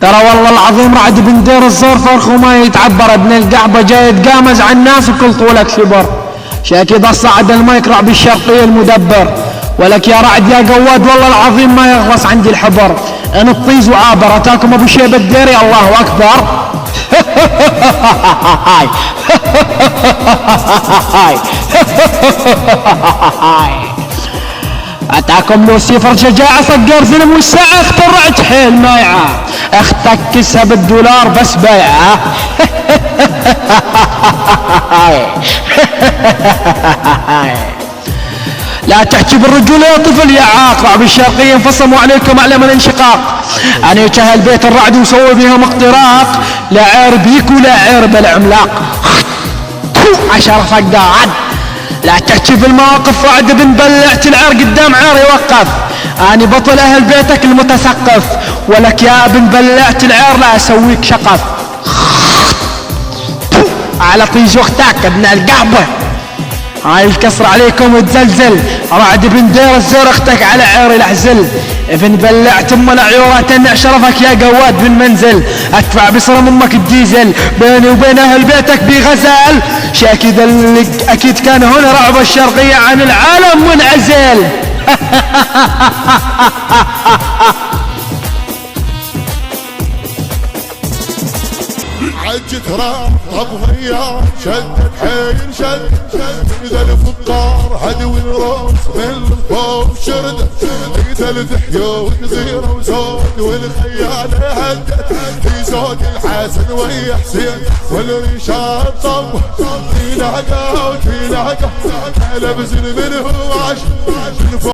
ترى والله العظيم رعد بن دير الزور فرخ وما يتعبر، ابن القعبة جاي يتقامز على الناس وكل طولك شبر. شاك اذا صعد المايك رعب الشرقية المدبر، ولك يا رعد يا قواد والله العظيم ما يخلص عندي الحبر. ان الطيز وعابر اتاكم ابو شيبة الديري الله اكبر. اتاكم لوسيفر شجاعة صقر زلم والساعة اخت الرعد حيل مايعة، اختك كسها بالدولار بس بايعة. لا تحكي بالرجولة يا طفل يا عاق، رعب الشرقية انفصموا عليكم اعلم الانشقاق. انا يجهل بيت الرعد وسوي فيهم اقتراق، لا عير بيك ولا عير بالعملاق. 10 فقاعد لا تحكي في المواقف، رعد بن بلعت العار قدام عار يوقف. اني بطل اهل بيتك المتثقف، ولك يا بن بلعت العار لا اسويك شقف. على طيج اختك ابن القعبة، هاي الكسر عليكم وتزلزل. رعد بن دير الزور اختك على عيري الحزل، ابن بلعت ام العيورة تنع شرفك يا قواد بالمنزل. ادفع بصرم امك الديزل، بيني وبين اهل بيتك بغزال. شاكي ذلك اكيد كان هنا رعب الشرقية عن العالم منعزل. عجت راب غيار شدت حيل شد اذا الفقار عدو الراس من الفوق شردة اقتل تحيا والجزيرة وزود والخيال هدت في زود الحسن ويا حسين والرشاد طب تلاقى وتلاقى على بزن منه عشر